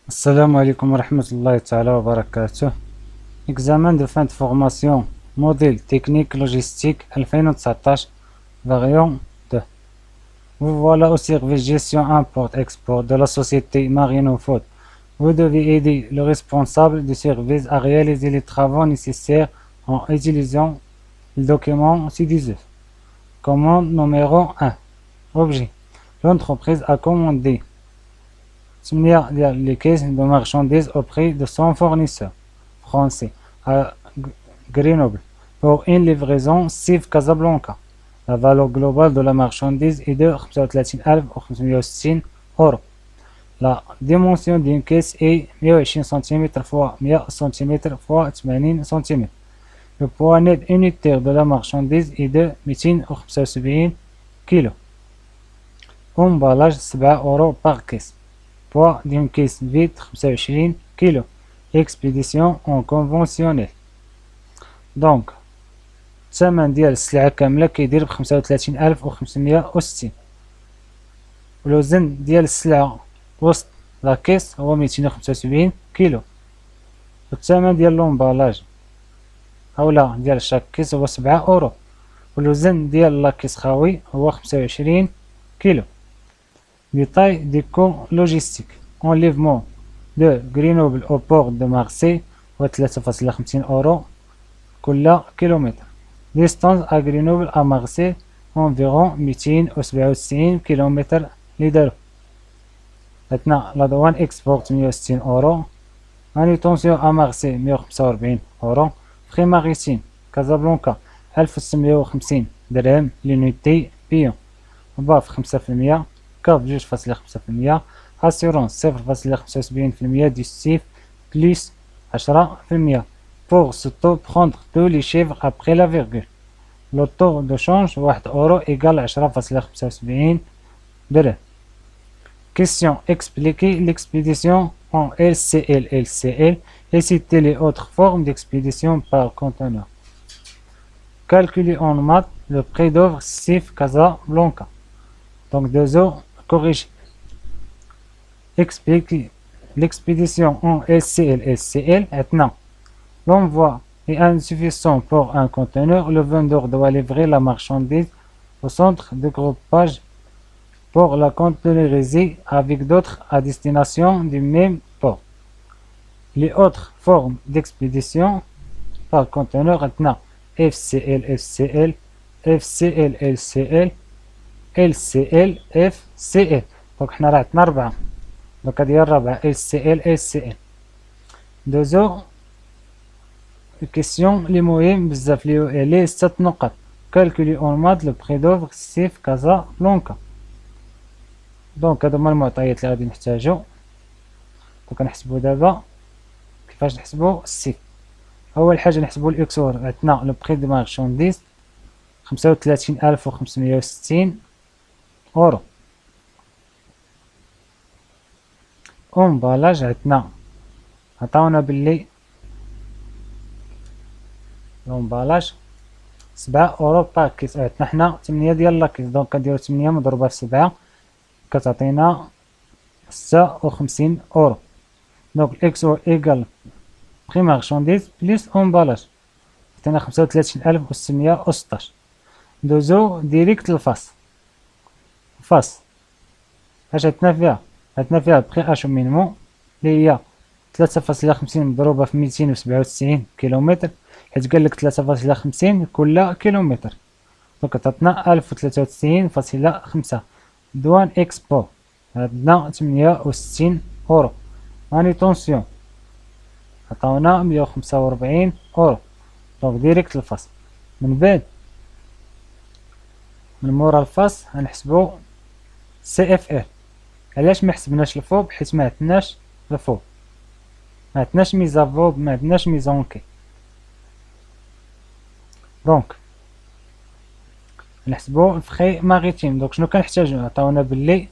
السلام عليكم ورحمة الله تعالى وبركاته. Examen de fin de formation modèle technique logistique 2019 variant 2. Vous voilà au service gestion import-export de la société Marino Food. Vous devez aider le responsable du service à réaliser les travaux nécessaires en utilisant le document ci-dessus. Commande numéro 1. Objet. L'entreprise a commandé les caisses de marchandises auprès de son fournisseur français à Grenoble pour une livraison SIF Casablanca. La valeur globale de la marchandise est de 35,560 euros. La dimension d'une caisse est 120 cm x 100 cm x 80 cm. Le poids net unitaire de la marchandise est de 275 kg. Emballage 7 euros par caisse. Poids d'une caisse vide 25 kg. Expédition en conventionnel. دونك الثمن ديال السلعة كاملة كيدير ب35,560 والوزن ديال السلعة وسط لاكيس هو 275 كيلو. والثمن ديال لومبالاج أولا ديال شاك كيس هو 7 أورو والوزن ديال لاكيس خاوي هو 25 كيلو. Détail des coûts logistiques. Enlèvement de Grenoble au port de Marseille هو 3,50 أورو كل كيلومتر. Distance à Grenoble à Marseille environ 297 كيلومتر لدارو. Maintenant la douane export 160 أورو. Manutention à Marseille 145 أورو. Frais maritime Casablanca 1650 درهم l'unité بيون. ضاف 5%. كاف 2.5%. Assurance 0.75% du SIF plus 10%. Pour ce taux, prendre tous les chiffres après la virgule. Le taux de change 1 euro égale 10.75 درهم. Question. Expliquer l'expédition en LCL et citer les autres formes d'expédition par conteneur. Calculer en maths le prix d'œuvre SIF Casablanca. Donc deux eaux corrigées. Expliquer l'expédition en LCL. Maintenant, l'envoi est insuffisant pour un conteneur. Le vendeur doit livrer la marchandise au centre de groupage pour la containeriser avec d'autres à destination du même port. Les autres formes d'expédition par conteneur maintenant FCL, FCL, FCL. Donc حنا راه عندنا 4. Donc هذه هي الرابعة LCL. دوزو الكيسيون لي مهم بزاف لي 6 نقط. كالكولي اون مات لو بري دوفر سيف كازابلانكا. دونك هادو هما المعطيات اللي غادي نحتاجو. دونك كنحسبو دابا كيفاش نحسبو السيف. اول حاجه نحسبو الاكسور. عندنا لو بري دو مارشانديز 35,560 اورو. امبالاج عندنا عطاونا باللي لومبالاج 7 اورو باغ كيس. عندنا حنا 8 ديال لاكيس. دونك كنديرو 8 مضروبة في 7 كتعطينا 56 اورو. دونك الاكسور ايكال بري مارشانديز بليس امبالاج عطينا 35,616. ندوزو ديريكت للفاس. فاس اش عندنا فيها بري اشومينمون اللي هي 3.50 مضروبة في 297 كيلومتر حيت قالك 3.50 كل كيلومتر. دونك عطاتنا 1093.5. دوان اكسبور عندنا 68 اورو. مانيتونسيون عطاونا 145 اورو. دونك ديريكت الفاس. من بعد من مورا الفاس غنحسبو سي اف ار. علاش ما حسبناش الفوق؟ حيت ما عندناش الفوق، ما عندناش ميزافوب، ما عندناش ميزونكي. دونك نحسبو الفخي ماريتيم. دونك شنو كنحتاجو؟ عطاونا باللي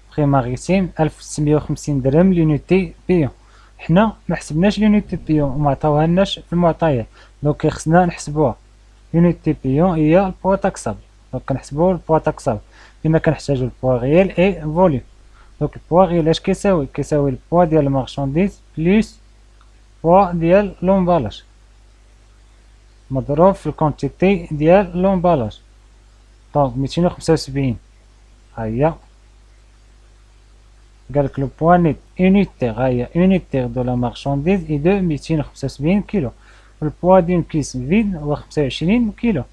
فخي ماريتيم 1650 درهم لونيتي بيون. حنا ما حسبناش لونيتي بيون وما عطاوهالناش في المعطيات. دونك خصنا نحسبوها. لونيتي بيون هي البوا تاكسابل. دونك كنحسبو البوا تاكسابل. كما كنحتاجو البوا ريال اي فوليوم. دونك البوا غير اش كيساوي البوا ديال المارشانديز بليس بوا ديال لومبالاج مضروب في الكونتيتي ديال لومبالاج. دونك 275 ها هي قالك لو بوا نيت unitaire ها هي unitaire دو لا مارشانديز اي دو 275 كيلو. البوا ديال كيس فيد هو 25 كيلو.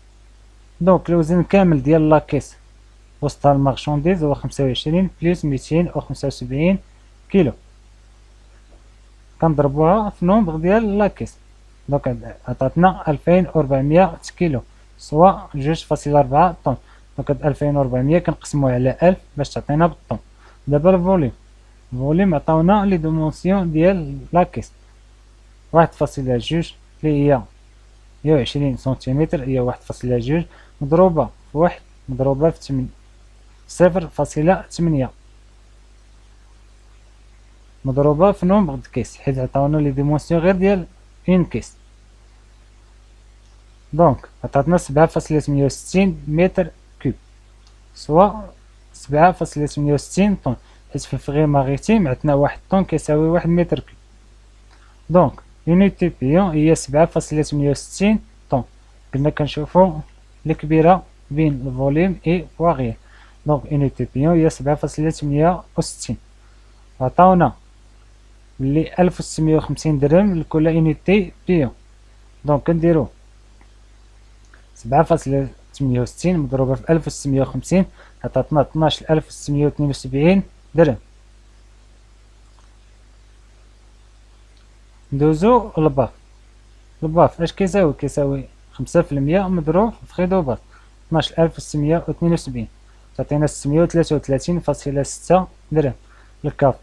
دونك الوزن كامل ديال لاكيس وسط المارشانديز هو 25 بلس 275 كيلو. كنضربوها في نومبر ديال لاكيس دونك عطاتنا 2400 كيلو سوا 2.4 طن. دونك هاد 2400 كنقسموها على 1000 باش تعطينا بالطن. دابا الفوليم عطاونا لي دومونسيون ديال لاكيس 1.2 اللي هي 120 سنتيمتر هي 1.2 مضروبة في 1 مضروبة في 8 0.8 مضروبة في نومبر د كيس حيت عطاونا لي ديمونسيون غير ديال اون كيس. دونك عطاتنا 7.68 متر كوب سوا 7.68 طن حيت في الفغي ماريتيم عندنا 1 طن كيساوي 1 متر كوب. دونك يونيتي بيون هي 7.68 طن. قلنا كنشوفو الكبيرة بين الفوليم اي بواغيال. دونك يونيتي بيون هي 7.68 عطاونا بلي 1650 درهم لكل يونيتي بيون. دونك كنديرو 7.68 مضروبة في 1650 عطاتنا 12672 درهم. ندوزو الباف اش كيساوي 5% مضروب في خيدوبات 12672 تعطينا 633.6 درهم. الكاف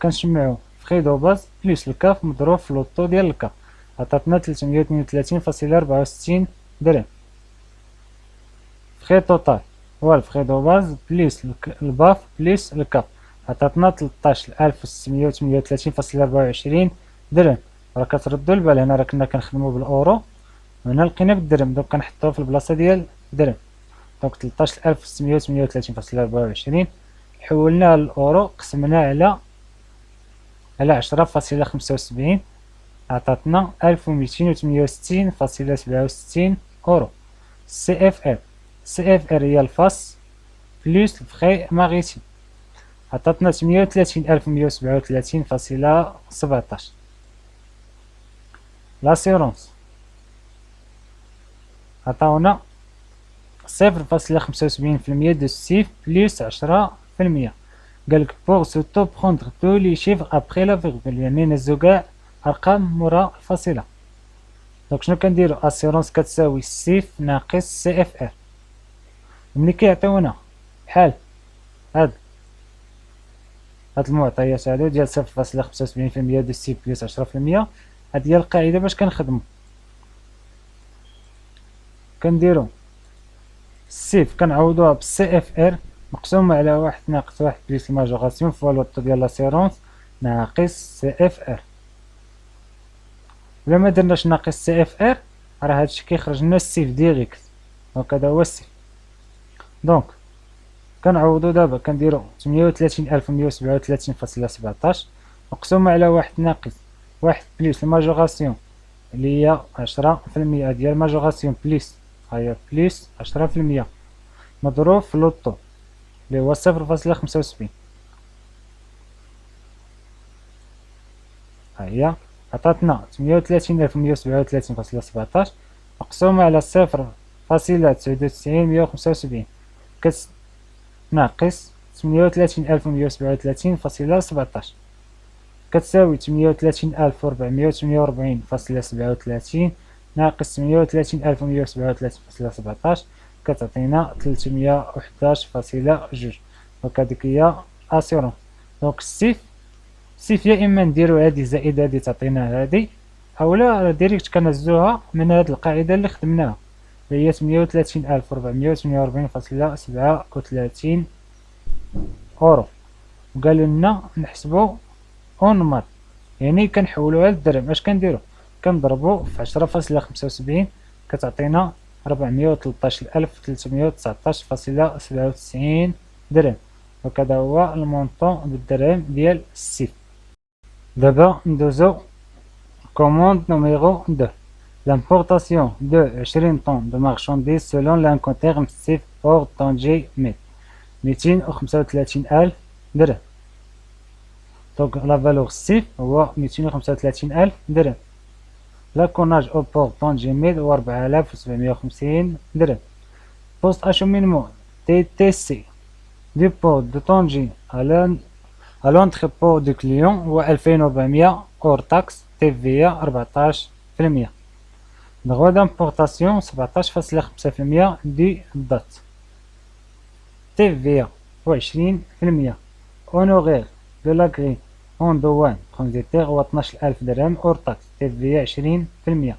كنجمعو في خيدوبات بليس الكاف مضروب في لوطو ديال الكاف عطاتنا 332.64 درهم. فخي توتال هو الفخي دو باز بليس الباف بليس الكاب عطاتنا 13638.24 درهم. راه كتردو البال هنا راه كنا كنخدمو بالاورو هنا لقينا بالدرهم دونك كنحطوه في البلاصه ديال الدرهم. دونك 13638.24 حولناه للاورو قسمناه على 10.75 عطاتنا 1268.67 اورو. سي اف ار هي الفاس بلس الفخي ماريتيم عطاتنا 38,137.17. لاسيرونس عطاونا 0.75% دو سيف بلس 10%. قالك بوغ سوتو بخوندغ تو لي شيفر ابخي لا فيغول يعني نهزو كاع ارقام مورا الفاصلة. دونك شنو كنديرو اسيرونس كتساوي سيف ناقص سي اف ار. ملي كيعطيونا بحال هاد المعطيات هادو ديال 0.75% دو سي بلس 10% هاد هي القاعدة باش كنخدمو. كنديرو السيف كنعوضوها بالسي اف ار مقسومة على 1 ناقص 1 بلس الماجوراسيون فوا لوطو ديال لاسيرونس ناقص سي اف ار. ولا ما درناش ناقص سي اف ار راه هادشي كيخرج لنا السيف ديريكت. دونك هذا هو السيف. دونك كنعوضو دابا كنديرو 38,137.17 مقسومة على 1 ناقص 1 بلس الماجوراسيون اللي هي 10% ديال الماجوراسيون بلس هي بلس 10% مضروب في لوطو اللي هو 0.75 ها هي عطاتنا 38,137.17 مقسومة على 0.9975 ناقص 38,137.17 كتساوي 38,448.37 ناقص 38,137.17 كتعطينا 311.2. دونك هاديك هي اسيرون. دونك السيف يا اما نديرو هادي زائد هادي تعطينا هادي اولا ديريكت كنهزوها من هاد القاعدة اللي خدمناها اللي هي 38,448.37 اورو. وقالوا لنا نحسبو اون مات يعني كنحولوها للدرهم. اش كنديرو كنضربو في 10.75 كتعطينا 413,319.97 درهم. وكذا هو المونطون بالدرهم ديال السيف. دابا ندوزو commande numéro 2. L'importation de 20 tonnes de marchandises selon l'incoterm CIF hors Tanger Med 235,000 درهم. Donc la valeur CIF هو 235,000 درهم. L'acconnage au port Tanger Med هو 4750 درهم. Poste acheminement TTC du port de Tanger à l'entrepôt du client هو 2400 hors taxe TVA 14%. Droit d'importation 17,5% du date. TVA 20%. Honoraire de la grille en douane transitaire هو 12,000 درهم hors taxe TVA 20%.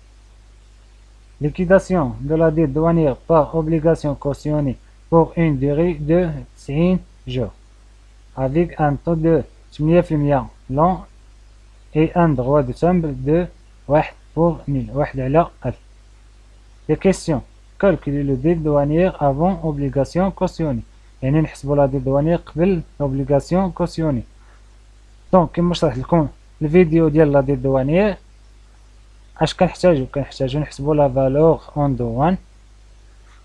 Liquidation de la dette douanière par obligation cautionnée pour une durée de 90 jours avec un taux de 8% l'an et un droit de timbre de 1 pour 1000 1 على 1000. Les questions. Calculer le dette douanière avant obligation cautionnée. يعني نحسبوا لا ديت douanière قبل obligation cautionnée. دونك كيما شرحت لكم الفيديو ديال لا ديت douanière اش كنحتاجو نحسبوا لا فالور اون دوان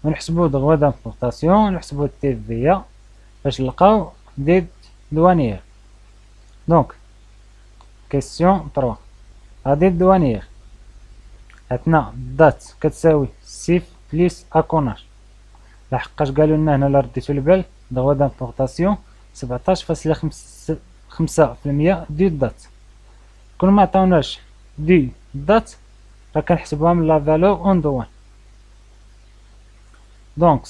ونحسبوا droit d'importation ونحسبوا التيفيا باش نلقاو ديت douanière. دونك كيسيون 3. لا ديت douanière عندنا دات كتساوي سيف بليس اكوناج. لحقاش قالوا لنا هنا لا رديتو البال droit d'importation 17,5% دي دات. كون ما عطاوناش دي دات راه كنحسبوها من لا فالور اون دوان. دونك 17,5%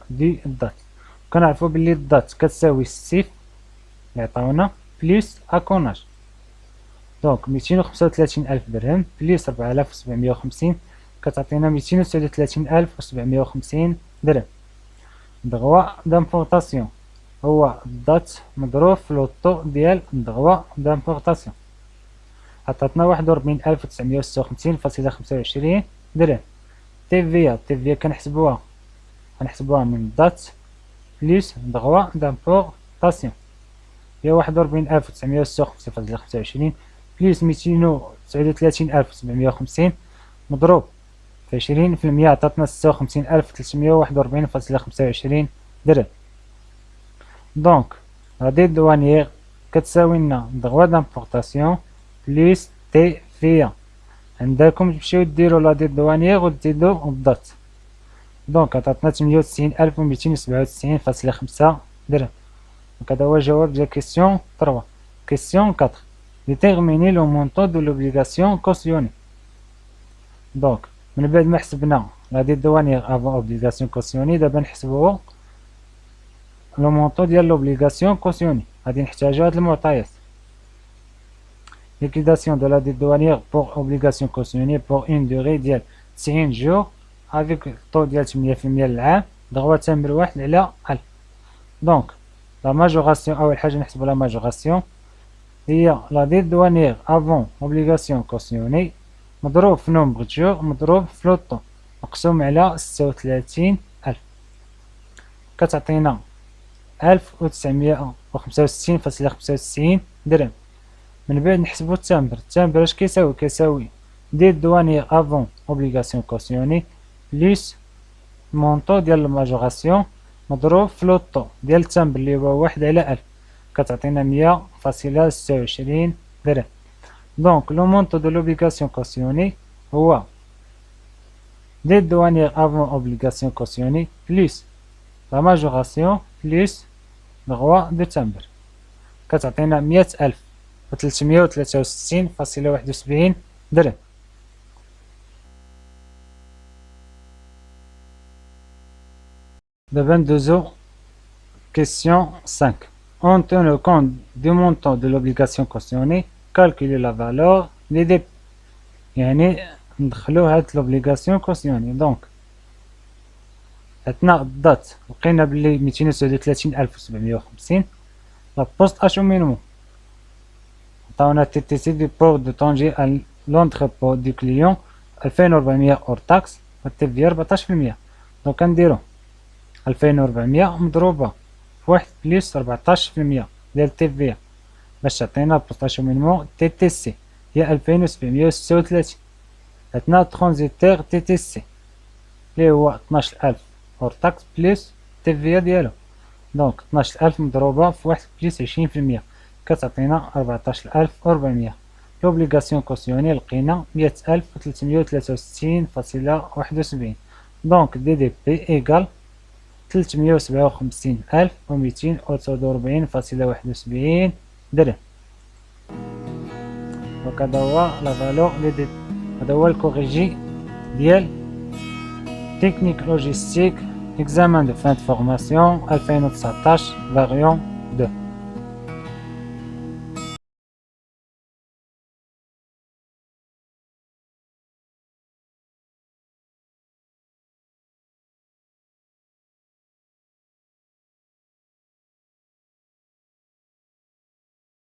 دي دات. كنعرفو بلي الدات كتساوي السيف اللي عطاونا بليس اكوناج. دونك 235,000 درهم بليس 4750 كتعطينا 239,750 درهم. دغوا دامبورطاسيون هو الدات مضروب في لوطو ديال دغوا دامبورطاسيون عطاتنا 41,956.25 درهم. تيفيا كنحسبوها من الدات بليس دغوا دامبورطاسيون هي 41,956.25 بليس 239,750 مضروب في 20% عطاتنا 56,341.25 درهم. دونك لا ديت دوانيير كتساوي لنا دغوا دامبورطاسيون بليس تيفيا. عندكم تمشيو ديرو لا ديت دوانيير وتزيدو الدات. دونك عطاتنا 98,297.5 درهم. هذا هو الجواب ديال كيسيون 3. كيسيون 4. Déterminer le montant de l'obligation cautionnée. دونك من بعد ما حسبنا لا ديت دوانيير افون اوبليغاسيون كوسيوني دابا نحسبو لو مونطون ديال لوبليغاسيون كوسيوني. غادي نحتاجو هاد المعطيات. liquidation de la dette douanière pour obligation cautionnée pour une durée ديال 90 jours avec طو ديال 8% للعام دغوا تامر 1 على 1000. دونك لا ماجوراسيون اول حاجه نحسبو لا ماجوراسيون هي لا ديت دوانيير افون اوبليغاسيون كوسيوني مضروب في نومبر جور مضروب في لوطو مقسوم على 36,000 كتعطينا 1965.95 درهم. من بعد نحسبو التامبر اش كيساوي ديت دوانيير افون اوبليغاسيون كوسيوني بليس مونطو ديال الماجوراسيون مضروب في لوطو ديال التامبر اللي هو 1 على 1000 كتعطينا 100.26 درهم. دونك لو مونطو دو لوبليغاسيون كوسيوني هو dette douanière avant obligation cautionnée plus la majoration plus droit de timbre كتعطينا 100,363.71 درهم. دابا ندوزو question 5. En tenant compte du montant de l'obligation cautionnée calculer la valeur des dépôts. يعني ندخلو هاد لوبليغاسيون كوسيوني. دونك عندنا الدات لقينا بلي 239,750. لا بوست اشومينمون عطاونا تي تي سي دي بور دو طونجي ا لونتربو دو كليون 2400 اور تاكس والتي في 14%. دونك كنديرو 2400 مضروبة في 1 بلس 14% ديال TVA باش تعطينا البوستاشيمينمون TTC هي 2736. عندنا ترانزيتير TTC اللي هو 12000 اور تاكس بلس TVA ديالو، دونك 12000 مضروبة في 1 بلس 20% كتعطينا 14400. لوبليغاسيون كوسيوني لقينا 100363.71، دونك DDP إيكال 357249.71 درهم. دونك هذا هو لا فالور هذا هو الكوريجي ديال تكنيك لوجيستيك examen de fin de formation 2019 variant 2.